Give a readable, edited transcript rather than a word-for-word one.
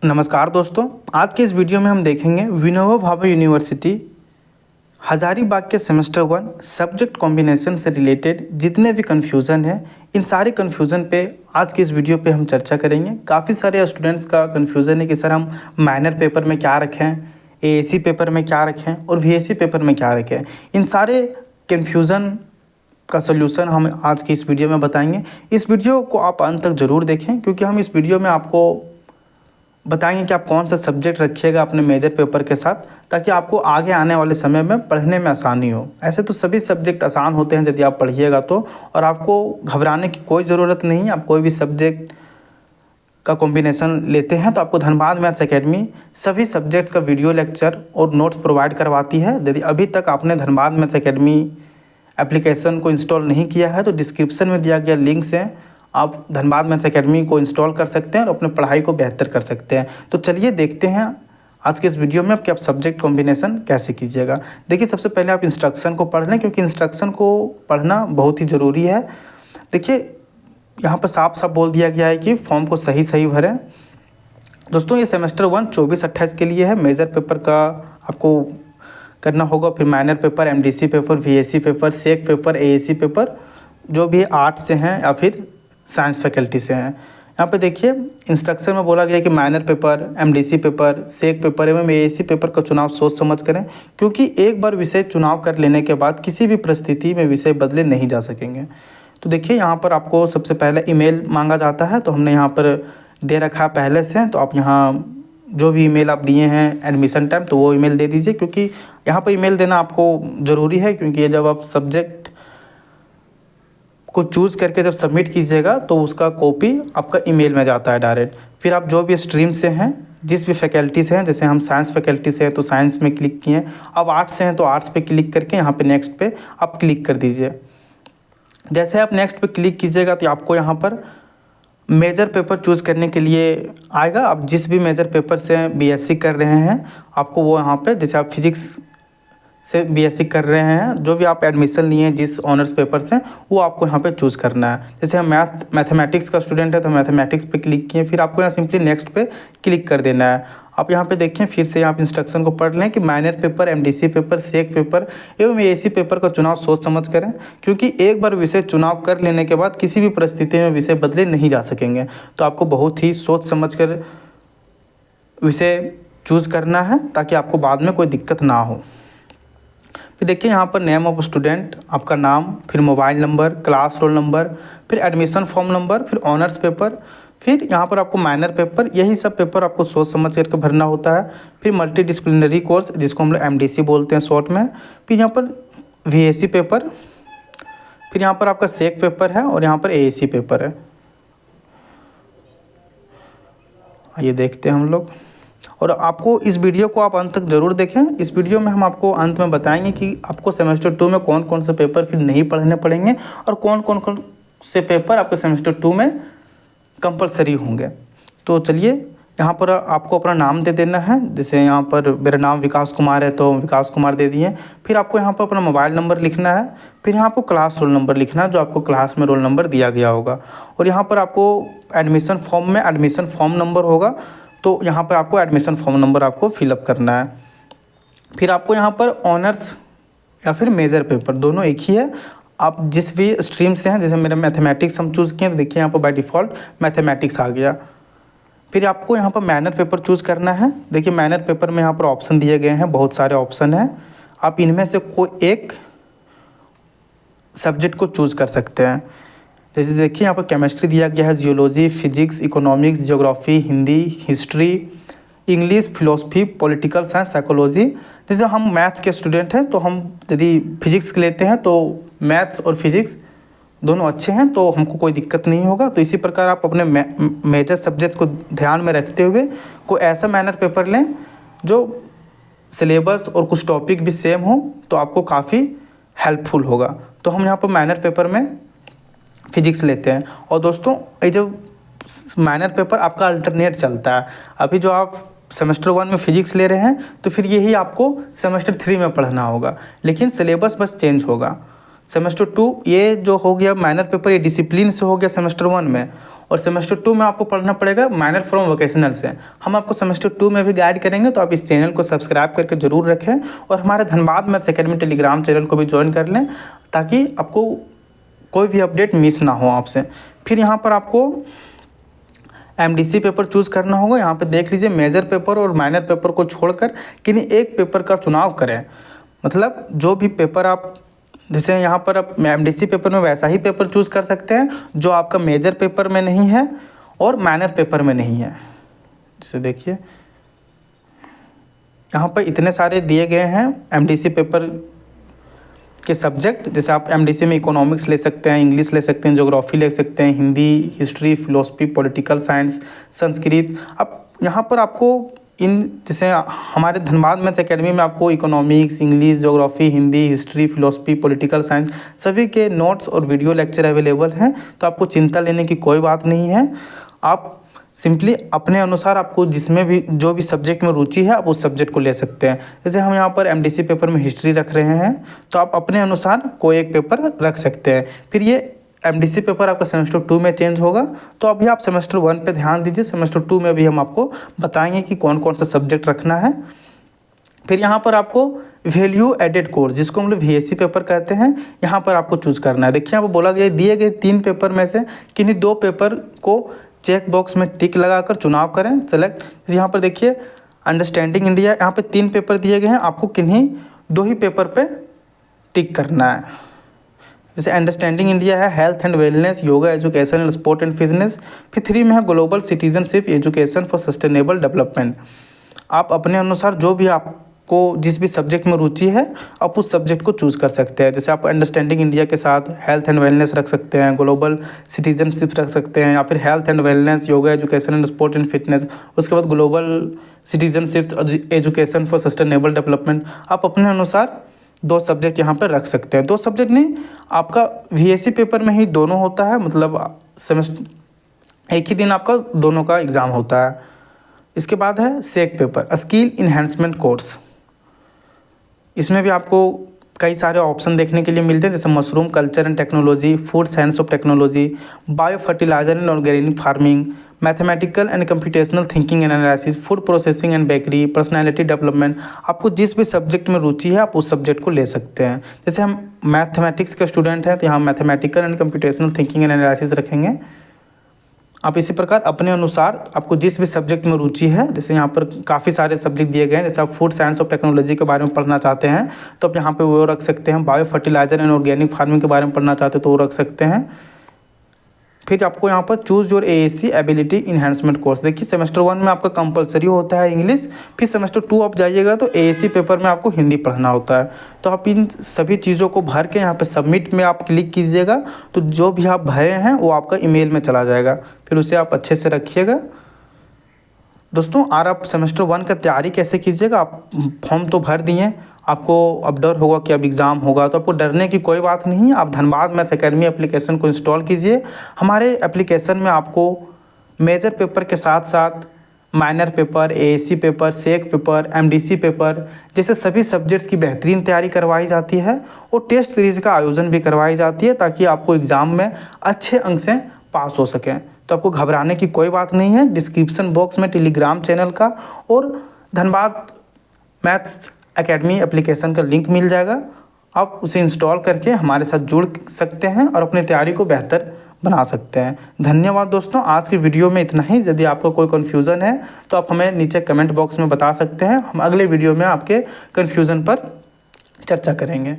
नमस्कार दोस्तों, आज के इस वीडियो में हम देखेंगे विनोबा भावे यूनिवर्सिटी हजारीबाग के सेमेस्टर 1 सब्जेक्ट कॉम्बिनेशन से रिलेटेड जितने भी कन्फ्यूज़न है, इन सारे कन्फ्यूज़न पे आज की इस वीडियो पे हम चर्चा करेंगे। काफ़ी सारे स्टूडेंट्स का कन्फ्यूज़न है कि सर हम माइनर पेपर में क्या रखें, एएसी पेपर में क्या रखें और वीएसी पेपर में क्या रखें। इन सारे कन्फ्यूज़न का सोल्यूशन हम आज की इस वीडियो में बताएंगे। इस वीडियो को आप अंत तक ज़रूर देखें, क्योंकि हम इस वीडियो में आपको बताएंगे कि आप कौन सा सब्जेक्ट रखिएगा अपने मेजर पेपर के साथ, ताकि आपको आगे आने वाले समय में पढ़ने में आसानी हो। ऐसे तो सभी सब्जेक्ट आसान होते हैं यदि आप पढ़िएगा तो, और आपको घबराने की कोई ज़रूरत नहीं है। आप कोई भी सब्जेक्ट का कॉम्बिनेशन लेते हैं तो आपको धनबाद मैथ्स एकेडमी सभी सब्जेक्ट्स का वीडियो लेक्चर और नोट्स प्रोवाइड करवाती है। यदि अभी तक आपने धनबाद मैथ्स एकेडमी एप्लीकेशन को इंस्टॉल नहीं किया है तो डिस्क्रिप्शन में दिया गया लिंक से आप धनबाद मैथ्स एकेडमी को इंस्टॉल कर सकते हैं और अपने पढ़ाई को बेहतर कर सकते हैं। तो चलिए देखते हैं आज के इस वीडियो में कि आप सब्जेक्ट कॉम्बिनेशन कैसे कीजिएगा। देखिए, सबसे पहले आप इंस्ट्रक्शन को पढ़ लें, क्योंकि इंस्ट्रक्शन को पढ़ना बहुत ही ज़रूरी है। देखिए, यहाँ पर साफ साफ बोल दिया गया है कि फॉर्म को सही सही भरें। दोस्तों, ये सेमेस्टर 1 24-28 के लिए है। मेजर पेपर का आपको करना होगा, फिर minor paper, MDC paper, VAC paper, SEC paper, AAC paper, जो भी आर्ट्स से हैं या फिर साइंस फैकल्टी से हैं। यहाँ पे देखिए, इंस्ट्रक्शन में बोला गया कि minor paper, MDC paper, SEC paper एवं एएसी पेपर का चुनाव सोच समझ करें, क्योंकि एक बार विषय चुनाव कर लेने के बाद किसी भी परिस्थिति में विषय बदले नहीं जा सकेंगे। तो देखिए, यहाँ पर आपको सबसे पहले ईमेल मांगा जाता है, तो हमने यहाँ पर दे रखा है पहले से। तो आप यहाँ जो भी ईमेल आप दिए हैं एडमिशन टाइम, तो वो ईमेल दे दीजिए, क्योंकि यहाँ पर ईमेल देना आपको ज़रूरी है। क्योंकि ये जब आप सब्जेक्ट को चूज़ करके जब सबमिट कीजिएगा तो उसका कॉपी आपका ईमेल में जाता है डायरेक्ट। फिर आप जो भी स्ट्रीम से हैं, जिस भी फैकल्टी से हैं, जैसे हम साइंस फैकल्टी से हैं तो साइंस में क्लिक किए, अब आर्ट्स से हैं तो आर्ट्स पे क्लिक करके यहाँ पे नेक्स्ट पे आप क्लिक कर दीजिए। जैसे आप नेक्स्ट पे क्लिक कीजिएगा तो आपको यहाँ पर मेजर पेपर चूज़ करने के लिए आएगा। आप जिस भी मेजर पेपर से बीएससी कर रहे हैं, आपको वो यहाँ पर, जैसे आप फिजिक्स से बीएससी कर रहे हैं, जो भी आप एडमिशन लिए हैं जिस ऑनर्स पेपर से, वो आपको यहाँ पे चूज़ करना है। जैसे हम मैथमेटिक्स का स्टूडेंट है तो मैथमेटिक्स पे क्लिक किए, फिर आपको यहाँ सिंपली नेक्स्ट पे क्लिक कर देना है। आप यहाँ पे देखें, फिर से आप इंस्ट्रक्शन को पढ़ लें कि minor paper, MDC paper, SEC paper एवं एएसी पेपर का चुनाव सोच समझ करें, क्योंकि एक बार विषय चुनाव कर लेने के बाद किसी भी परिस्थिति में विषय बदले नहीं जा सकेंगे। तो आपको बहुत ही सोच समझ कर विषय चूज़ करना है, ताकि आपको बाद में कोई दिक्कत ना हो। फिर देखिए, यहाँ पर नेम ऑफ स्टूडेंट, आपका नाम, फिर mobile number, class roll number, फिर एडमिशन फॉर्म नंबर, फिर ऑनर्स पेपर, फिर यहाँ पर आपको माइनर पेपर, यही सब पेपर आपको सोच समझ करके भरना होता है। फिर मल्टी डिसिप्लिनरी कोर्स, जिसको हम लोग एमडीसी बोलते हैं शॉर्ट में, फिर यहाँ पर वीएसी पेपर, फिर यहाँ पर आपका सेक पेपर है और यहाँ पर एएसी पेपर है। ये देखते हैं हम लोग, और आपको इस वीडियो को आप अंत तक ज़रूर देखें। इस वीडियो में हम आपको अंत में बताएंगे कि आपको सेमेस्टर 2 में कौन कौन से पेपर फिर नहीं पढ़ने पड़ेंगे और कौन से पेपर आपके सेमेस्टर 2 में कंपलसरी होंगे। तो चलिए, यहाँ पर आपको अपना नाम दे देना है। जैसे यहाँ पर मेरा नाम विकास कुमार है तो विकास कुमार दे दिए। फिर आपको यहाँ पर अपना मोबाइल नंबर लिखना है, फिर यहाँ आपको क्लास रोल नंबर लिखना है, जो आपको क्लास में रोल नंबर दिया गया होगा। और यहाँ पर आपको एडमिशन फॉर्म में एडमिशन फॉर्म नंबर होगा, तो यहाँ पर आपको एडमिशन फॉर्म नंबर आपको फिलअप करना है। फिर आपको यहाँ पर ऑनर्स या फिर मेजर पेपर दोनों एक ही है, आप जिस भी स्ट्रीम से हैं। जैसे मेरा मैथमेटिक्स हम चूज़ किए, तो देखिए यहाँ पर बाय डिफ़ॉल्ट मैथमेटिक्स आ गया। फिर आपको यहाँ पर माइनर पेपर चूज़ करना है। देखिए, माइनर पेपर में यहाँ पर ऑप्शन दिए गए हैं, बहुत सारे ऑप्शन हैं। आप इनमें से कोई एक सब्जेक्ट को चूज़ कर सकते हैं। जैसे देखिए, यहाँ पर केमिस्ट्री दिया गया है, geology, physics, economics, geography, Hindi, history, English, philosophy, political science, psychology. जैसे हम मैथ्स के स्टूडेंट हैं तो हम यदि फिजिक्स लेते हैं तो मैथ्स और फिजिक्स दोनों अच्छे हैं, तो हमको कोई दिक्कत नहीं होगा। तो इसी प्रकार आप अपने मेजर सब्जेक्ट्स को ध्यान में रखते हुए कोई ऐसा माइनर पेपर लें जो सिलेबस और कुछ टॉपिक भी सेम हो, तो आपको काफ़ी हेल्पफुल होगा। तो हम यहाँ पर माइनर पेपर में फिजिक्स लेते हैं। और दोस्तों, ये जो माइनर पेपर आपका अल्टरनेट चलता है, अभी जो आप सेमेस्टर 1 में फिजिक्स ले रहे हैं तो फिर यही आपको सेमेस्टर 3 में पढ़ना होगा, लेकिन सिलेबस बस चेंज होगा। सेमेस्टर 2 ये जो हो गया माइनर पेपर, ये डिसिप्लिन से हो गया सेमेस्टर 1 में, और सेमेस्टर 2 में आपको पढ़ना पड़ेगा माइनर फ्रॉम वोकेशनल से। हम आपको सेमेस्टर 2 में भी गाइड करेंगे, तो आप इस चैनल को सब्सक्राइब करके जरूर रखें और हमारे Dhanbad maths academy Telegram channel को भी ज्वाइन कर लें, ताकि आपको कोई भी अपडेट मिस ना हो आपसे। फिर यहाँ पर आपको MDC पेपर चूज़ करना होगा। यहाँ पे देख लीजिए, मेजर पेपर और माइनर पेपर को छोड़कर किन्हीं एक पेपर का चुनाव करें। मतलब जो भी पेपर आप, जैसे यहाँ पर आप MDC पेपर में वैसा ही पेपर चूज़ कर सकते हैं जो आपका मेजर पेपर में नहीं है और माइनर पेपर में नहीं है। जैसे देखिए यहाँ पर इतने सारे दिए गए हैं MDC पेपर के सब्जेक्ट। जैसे आप MDC में इकोनॉमिक्स ले सकते हैं, इंग्लिश ले सकते हैं, ज्योग्राफी ले सकते हैं, Hindi, history, philosophy, political science, Sanskrit. अब यहाँ पर आपको इन, जैसे हमारे धनबाद मैथ्स एकेडमी में आपको economics, English, geography, Hindi, history, philosophy, political science सभी के नोट्स और वीडियो लेक्चर अवेलेबल हैं, तो आपको चिंता लेने की कोई बात नहीं है। आप सिंपली अपने अनुसार आपको जिसमें भी जो भी सब्जेक्ट में रुचि है आप उस सब्जेक्ट को ले सकते हैं। जैसे हम यहाँ पर MDC पेपर में हिस्ट्री रख रहे हैं, तो आप अपने अनुसार कोई एक पेपर रख सकते हैं। फिर ये MDC पेपर आपका सेमेस्टर 2 में चेंज होगा, तो अभी आप सेमेस्टर 1 पे ध्यान दीजिए। सेमेस्टर 2 में भी हम आपको बताएंगे कि कौन कौन सा सब्जेक्ट रखना है। फिर यहाँ पर आपको वैल्यू एडेड कोर्स, जिसको हम लोग VAC पेपर कहते हैं, यहाँ पर आपको चूज़ करना है। देखिए यहाँ पर बोला गया दिए गए 3 पेपर में से किन्हीं 2 पेपर को चेक बॉक्स में टिक लगाकर चुनाव करें, सेलेक्ट। यहाँ पर देखिए अंडरस्टैंडिंग इंडिया, यहाँ पे 3 पेपर दिए गए हैं, आपको किन्हीं 2 ही पेपर पे टिक करना है। जैसे अंडरस्टैंडिंग इंडिया है health and wellness, yoga, education and sport and fitness. फिर 3 में है global citizenship, education for sustainable development. आप अपने अनुसार जो भी आपको जिस भी सब्जेक्ट में रुचि है आप उस सब्जेक्ट को चूज़ कर सकते हैं। जैसे आप अंडरस्टैंडिंग इंडिया के साथ हेल्थ एंड वेलनेस रख सकते हैं, ग्लोबल सिटीजनशिप रख सकते हैं, या फिर health and wellness, yoga, education and sport and fitness, उसके बाद global citizenship, education for sustainable development. आप अपने अनुसार 2 सब्जेक्ट यहाँ पर रख सकते हैं। 2 सब्जेक्ट नहीं, आपका VAC पेपर में ही दोनों होता है, मतलब सेमेस्टर एक ही दिन आपका दोनों का एग्ज़ाम होता है। इसके बाद है SEC paper, skill enhancement course. इसमें भी आपको कई सारे ऑप्शन देखने के लिए मिलते हैं, जैसे mushroom culture and technology, food science of technology, bio fertilizer and organic farming, mathematical and computational thinking and analysis, food processing and bakery, personality development. आपको जिस भी सब्जेक्ट में रुचि है आप उस सब्जेक्ट को ले सकते हैं। जैसे हम मैथमेटिक्स के स्टूडेंट हैं तो यहाँ mathematical and computational thinking and analysis रखेंगे। आप इसी प्रकार अपने अनुसार आपको जिस भी सब्जेक्ट में रुचि है, जैसे यहाँ पर काफ़ी सारे सब्जेक्ट दिए गए हैं। जैसे आप फूड साइंस ऑफ टेक्नोलॉजी के बारे में पढ़ना चाहते हैं तो आप यहाँ पे वो रख सकते हैं। Bio fertilizer and organic farming के बारे में पढ़ना चाहते हैं तो वो रख सकते हैं। फिर आपको यहाँ पर choose your AAC ability enhancement course. देखिए सेमेस्टर 1 में आपका कंपलसरी होता है इंग्लिश, फिर सेमेस्टर 2 आप जाइएगा तो AAC पेपर में आपको हिंदी पढ़ना होता है। तो आप इन सभी चीज़ों को भर के यहाँ पे सबमिट में आप क्लिक कीजिएगा, तो जो भी आप भरे हैं वो आपका ईमेल में चला जाएगा, फिर उसे आप अच्छे से रखिएगा। दोस्तों और आप सेमेस्टर 1 का तैयारी कैसे कीजिएगा, आप फॉर्म तो भर दिए, आपको अब डर होगा कि अब एग्ज़ाम होगा, तो आपको डरने की कोई बात नहीं। आप धनबाद मैथ्स एकेडमी एप्लीकेशन को इंस्टॉल कीजिए। हमारे एप्लीकेशन में आपको मेजर पेपर के साथ साथ minor paper, AAC paper, SEC paper, MDC paper जैसे सभी सब्जेक्ट्स की बेहतरीन तैयारी करवाई जाती है और टेस्ट सीरीज़ का आयोजन भी करवाई जाती है, ताकि आपको एग्ज़ाम में अच्छे अंक से पास हो सकें। तो आपको घबराने की कोई बात नहीं है। डिस्क्रिप्शन बॉक्स में टेलीग्राम चैनल का और धनबाद मैथ्स एकेडमी एप्लीकेशन का लिंक मिल जाएगा। आप उसे इंस्टॉल करके हमारे साथ जुड़ सकते हैं और अपनी तैयारी को बेहतर बना सकते हैं। धन्यवाद दोस्तों, आज की वीडियो में इतना ही। यदि आपको कोई कन्फ्यूज़न है तो आप हमें नीचे कमेंट बॉक्स में बता सकते हैं। हम अगले वीडियो में आपके कन्फ्यूज़न पर चर्चा करेंगे।